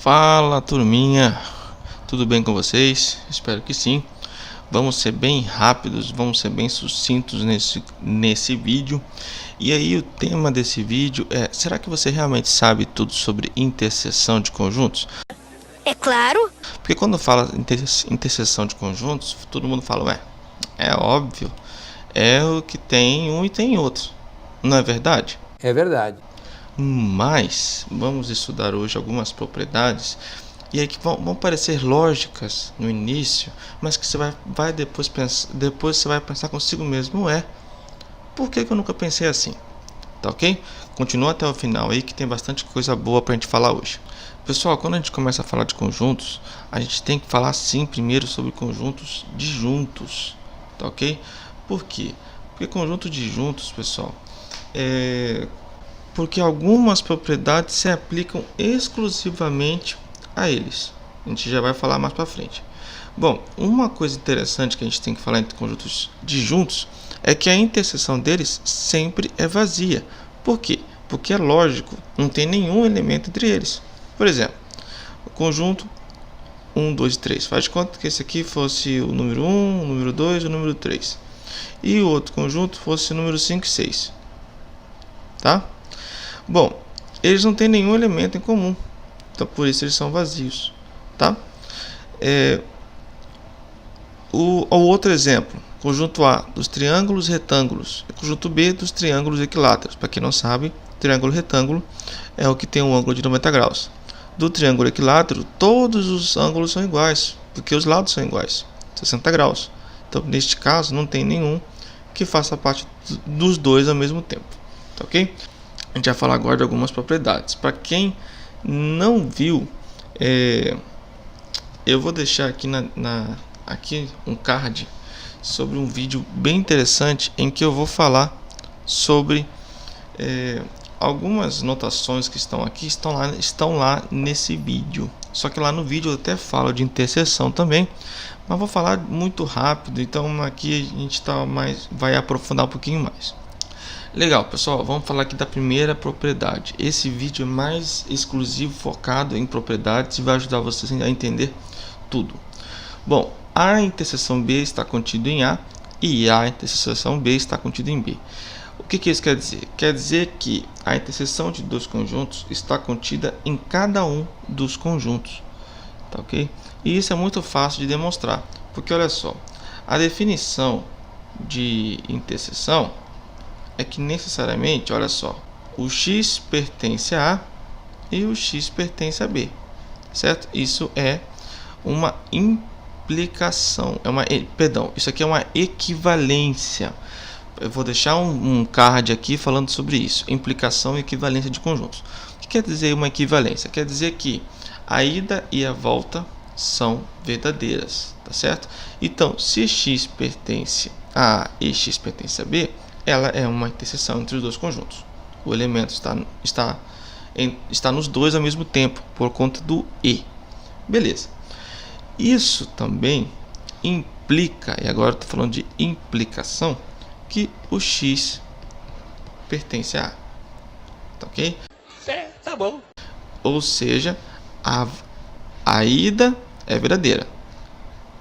Fala, turminha, tudo bem com vocês? Espero que sim. Vamos ser bem rápidos, vamos ser bem sucintos nesse vídeo. E aí o tema desse vídeo é: será que você realmente sabe tudo sobre interseção de conjuntos? É claro. Porque quando fala interseção de conjuntos, todo mundo fala, ué, é óbvio, é o que tem um e tem outro, não é verdade? É verdade. Mas vamos estudar hoje algumas propriedades e aí que vão parecer lógicas no início, mas que você vai depois pensar, depois você vai pensar consigo mesmo, por que eu nunca pensei assim? Tá ok? Continua até o final aí que tem bastante coisa boa pra gente falar hoje. Pessoal, quando a gente começa a falar de conjuntos, a gente tem que falar sim primeiro sobre conjuntos disjuntos, tá ok? Por quê? Porque conjunto disjuntos, pessoal, porque algumas propriedades se aplicam exclusivamente a eles. A gente já vai falar mais para frente. Bom, uma coisa interessante que a gente tem que falar entre conjuntos disjuntos é que a interseção deles sempre é vazia. Por quê? Porque é lógico, não tem nenhum elemento entre eles. Por exemplo, o conjunto 1, 2 e 3. Faz de conta que esse aqui fosse o número 1, o número 2 e o número 3. E o outro conjunto fosse o número 5 e 6. Tá? Bom, eles não têm nenhum elemento em comum, então por isso eles são vazios, tá? O outro exemplo, conjunto A dos triângulos retângulos e conjunto B dos triângulos equiláteros. Para quem não sabe, triângulo retângulo é o que tem um ângulo de 90 graus. Do triângulo equilátero, todos os ângulos são iguais, porque os lados são iguais, 60 graus. Então, neste caso, não tem nenhum que faça parte dos dois ao mesmo tempo, tá ok? A gente vai falar agora de algumas propriedades. Para quem não viu, eu vou deixar aqui aqui um card sobre um vídeo bem interessante em que eu vou falar sobre algumas notações que estão aqui, estão lá nesse vídeo. Só que lá no vídeo eu até falo de interseção também, mas vou falar muito rápido, então aqui a gente vai aprofundar um pouquinho mais. Legal, pessoal, vamos falar aqui da primeira propriedade. Esse vídeo é mais exclusivo, focado em propriedades e vai ajudar vocês a entender tudo. Bom, a interseção B está contida em A e a interseção B está contida em B. O que isso quer dizer? Quer dizer que a interseção de dois conjuntos está contida em cada um dos conjuntos, tá ok? E isso é muito fácil de demonstrar, porque olha só, a definição de interseção é que necessariamente, olha só, o x pertence a A e o x pertence a B, certo? Isso é uma implicação, isso aqui é uma equivalência. Eu vou deixar um card aqui falando sobre isso, implicação e equivalência de conjuntos. O que quer dizer uma equivalência? Quer dizer que a ida e a volta são verdadeiras, tá certo? Então, se x pertence a A e x pertence a B, ela é uma interseção entre os dois conjuntos. O elemento está nos dois ao mesmo tempo, por conta do e. Beleza. Isso também implica, e agora estou falando de implicação, que o x pertence a A. Tá ok? Tá bom. Ou seja, a ida é verdadeira.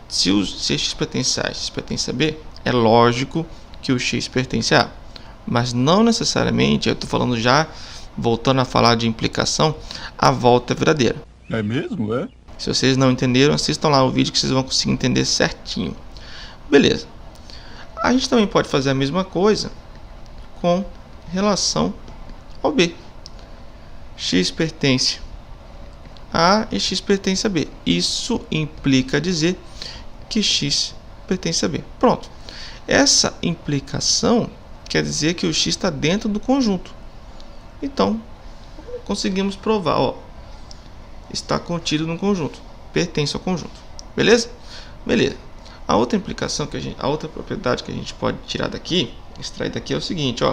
Se x pertence a A e x pertence a B, é lógico que o x pertence a A, mas não necessariamente, eu estou falando já, voltando a falar de implicação, a volta é verdadeira. É mesmo, é? Se vocês não entenderam, assistam lá o vídeo que vocês vão conseguir entender certinho. Beleza. A gente também pode fazer a mesma coisa com relação ao B. X pertence a A e x pertence a B. Isso implica dizer que x pertence a B. Pronto. Essa implicação quer dizer que o x está dentro do conjunto. Então, conseguimos provar, está contido no conjunto, pertence ao conjunto. Beleza? Beleza. A outra implicação a outra propriedade que a gente pode tirar daqui, extrair daqui é o seguinte,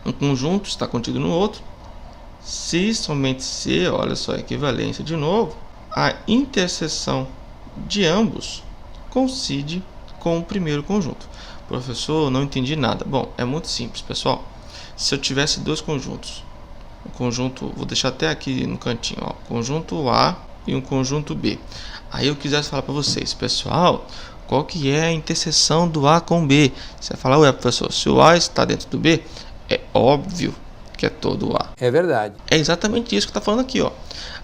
um conjunto está contido no outro, se somente se, olha só a equivalência de novo, a interseção de ambos coincide com o primeiro conjunto. Professor, não entendi nada. Bom, é muito simples, pessoal. Se eu tivesse dois conjuntos, um conjunto, vou deixar até aqui no cantinho, ó, conjunto A e um conjunto B. Aí eu quisesse falar para vocês, pessoal, qual que é a interseção do A com B? Você vai falar, ué, professor, se o A está dentro do B, é óbvio que é todo o A. É verdade. É exatamente isso que está falando aqui, ó.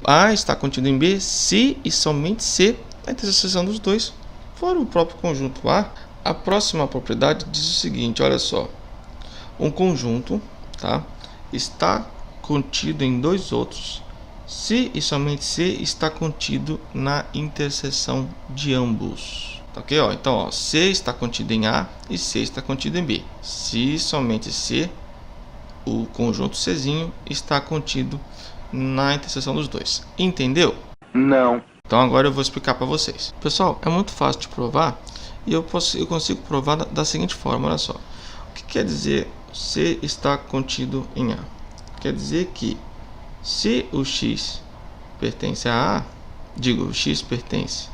A está contido em B se e somente se a interseção dos dois for o próprio conjunto A. A próxima propriedade diz o seguinte, olha só. Um conjunto, tá, está contido em dois outros se e somente se está contido na interseção de ambos. Tá ok? Ó, então, ó, C está contido em A e C está contido em B. Se somente se o conjunto Czinho está contido na interseção dos dois. Entendeu? Não. Então agora eu vou explicar para vocês. Pessoal, é muito fácil de provar e eu consigo provar da seguinte forma, olha só. O que quer dizer C está contido em A? Quer dizer que se o X pertence a A, digo, o X pertence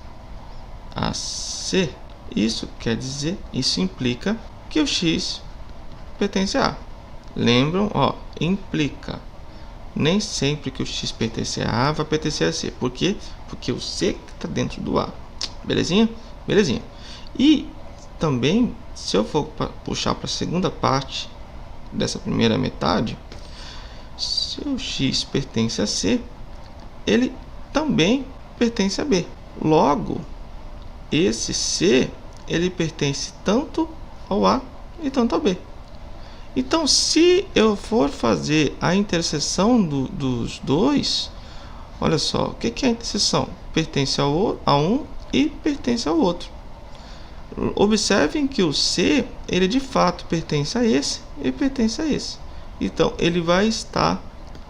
a C, isso implica que o X pertence a A. Lembram? Ó, implica. Nem sempre que o X pertence a A vai pertencer a C. Por quê? Porque o C está dentro do A. Belezinha? Belezinha. E também, se eu for puxar para a segunda parte dessa primeira metade, se o X pertence a C, ele também pertence a B. Logo, esse C, ele pertence tanto ao A e tanto ao B. Então, se eu for fazer a interseção dos dois, olha só, o que é a interseção? Pertence a um e pertence ao outro. Observem que o C, ele de fato pertence a esse e pertence a esse. Então, ele vai estar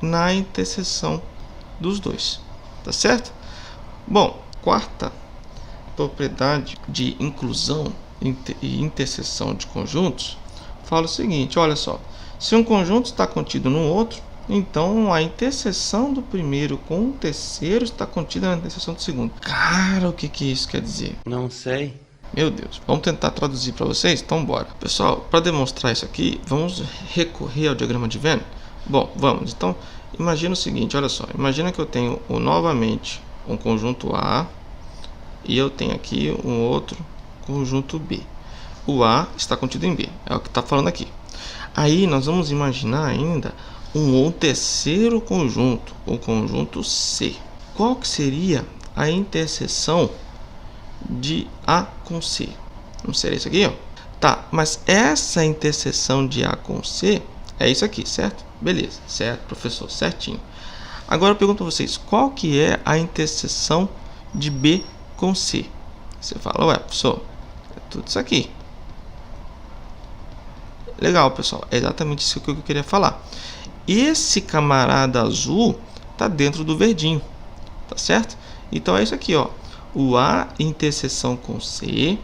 na interseção dos dois. Tá certo? Bom, quarta propriedade de inclusão e interseção de conjuntos fala o seguinte, olha só, se um conjunto está contido no outro, então a interseção do primeiro com o terceiro está contida na interseção do segundo. Cara, o que isso quer dizer? Não sei. Meu Deus, vamos tentar traduzir para vocês? Então bora. Pessoal, para demonstrar isso aqui, vamos recorrer ao diagrama de Venn? Bom, vamos. Então, imagina o seguinte, olha só, imagina que eu tenho novamente um conjunto A e eu tenho aqui um outro conjunto B. O A está contido em B, é o que está falando aqui. Aí nós vamos imaginar ainda um terceiro conjunto, o conjunto C. Qual que seria a interseção de A com C? Não seria isso aqui, ó? Tá, mas essa interseção de A com C é isso aqui, certo? Beleza, certo, professor, certinho. Agora eu pergunto a vocês, qual que é a interseção de B com C? Você fala, ué, professor, é tudo isso aqui. Legal, pessoal, é exatamente isso que eu queria falar. Esse camarada azul está dentro do verdinho, tá certo? Então é isso aqui, ó. O A interseção com C,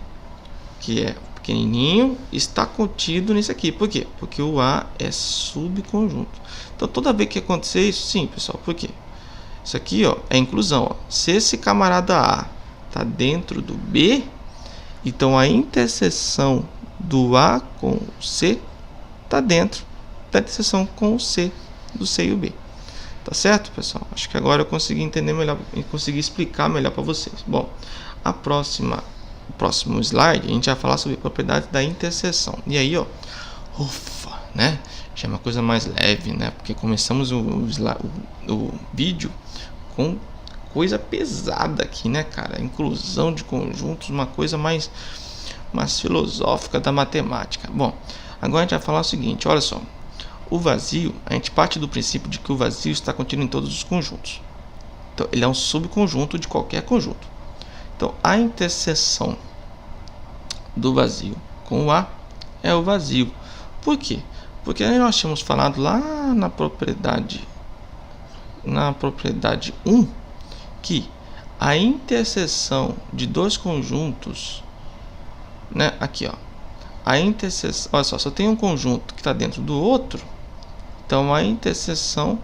que é pequenininho, está contido nisso aqui. Por quê? Porque o A é subconjunto. Então toda vez que acontecer isso, sim, pessoal, por quê? Isso aqui, ó, é inclusão, ó. Se esse camarada A está dentro do B, então a interseção do A com o C está dentro da interseção com o C, do C e o B. Tá certo, pessoal? Acho que agora eu consegui entender melhor e consegui explicar melhor para vocês. Bom, o próximo slide a gente vai falar sobre propriedades da interseção. E aí, ó, ufa, né? Já é uma coisa mais leve, né? Porque começamos o vídeo com coisa pesada aqui, né, cara? Inclusão de conjuntos, uma coisa mais filosófica da matemática. Bom, agora a gente vai falar o seguinte, olha só. O vazio, a gente parte do princípio de que o vazio está contido em todos os conjuntos. Então, ele é um subconjunto de qualquer conjunto. Então, a interseção do vazio com o A é o vazio. Por quê? Porque nós tínhamos falado lá na propriedade 1 que a interseção de dois conjuntos, né, aqui, ó, a interseção, olha só, se eu tenho um conjunto que está dentro do outro, então a interseção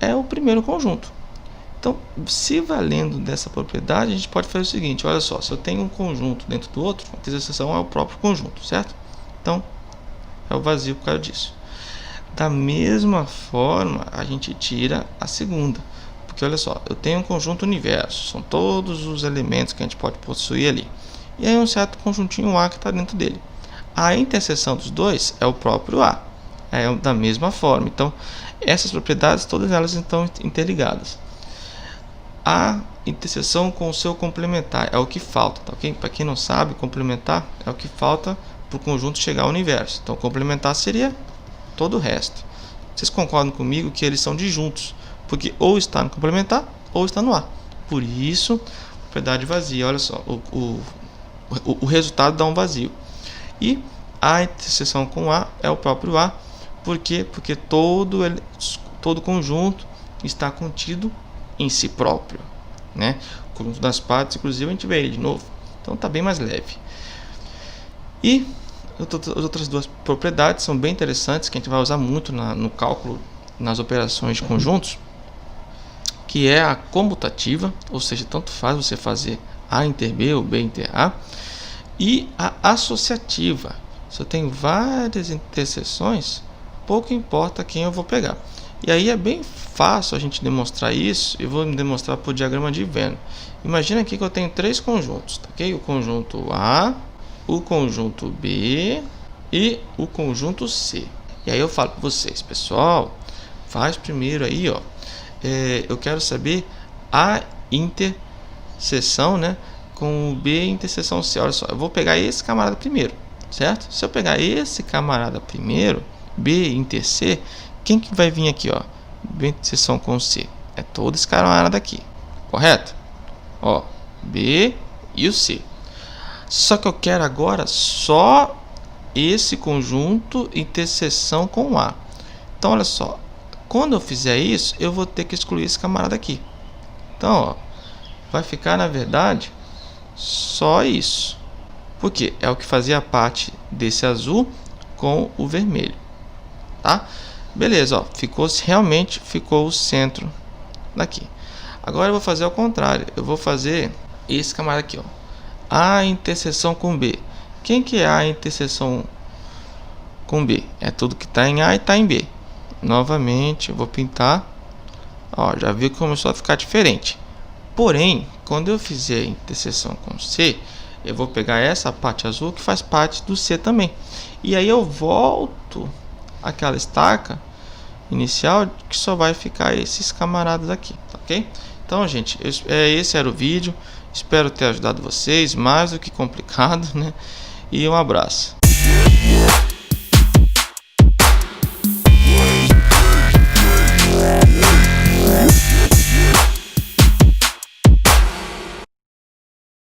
é o primeiro conjunto. Então, se valendo dessa propriedade, a gente pode fazer o seguinte, olha só, se eu tenho um conjunto dentro do outro, a interseção é o próprio conjunto, certo? Então, é o vazio por causa disso. Da mesma forma, a gente tira a segunda. Porque olha só, eu tenho um conjunto universo, são todos os elementos que a gente pode possuir ali. E aí um certo conjuntinho A que está dentro dele. A interseção dos dois é o próprio A. É da mesma forma. Então, essas propriedades, todas elas estão interligadas. A interseção com o seu complementar é o que falta, tá ok? Para quem não sabe, complementar é o que falta para o conjunto chegar ao universo. Então, complementar seria todo o resto. Vocês concordam comigo que eles são disjuntos, porque ou está no complementar ou está no A. Por isso, propriedade vazia. Olha só, o resultado dá um vazio. E a interseção com A é o próprio A. Por quê? Porque todo conjunto está contido em si próprio, né? O conjunto das partes, inclusive, a gente vê ele de novo. Então está bem mais leve. E as outras duas propriedades são bem interessantes, que a gente vai usar muito no cálculo, nas operações de conjuntos, que é a comutativa, ou seja, tanto faz você fazer A inter B ou B inter A, e a associativa. Se eu tenho várias interseções, pouco importa quem eu vou pegar. E aí é bem fácil a gente demonstrar isso. Eu vou demonstrar por diagrama de Venn. Imagina aqui que eu tenho três conjuntos, tá, ok? O conjunto A, o conjunto B e o conjunto C. E aí eu falo para vocês, pessoal, faz primeiro aí, ó. Eu quero saber a interseção, né, com o B interseção C. Olha só, eu vou pegar esse camarada primeiro, certo? Se eu pegar esse camarada primeiro, B inter C, quem que vai vir aqui, ó? B interseção com C. É todo esse camarada aqui, correto? Ó, B e o C. Só que eu quero agora só esse conjunto interseção com A. Então, olha só. Quando eu fizer isso, eu vou ter que excluir esse camarada aqui. Então, ó, vai ficar, na verdade, só isso. Porque é o que fazia parte desse azul com o vermelho. Tá? Beleza, ó, realmente ficou o centro daqui. Agora eu vou fazer ao contrário. Eu vou fazer esse camarada aqui, ó. A interseção com B. Quem que é a interseção com B? É tudo que está em A e está em B. Novamente, eu vou pintar. Ó, já viu que começou a ficar diferente. Porém, quando eu fizer a interseção com C, eu vou pegar essa parte azul que faz parte do C também. E aí eu volto aquela estaca inicial que só vai ficar esses camaradas aqui, tá, ok? Então, gente, esse era o vídeo. Espero ter ajudado vocês, mais do que complicado, né? E um abraço.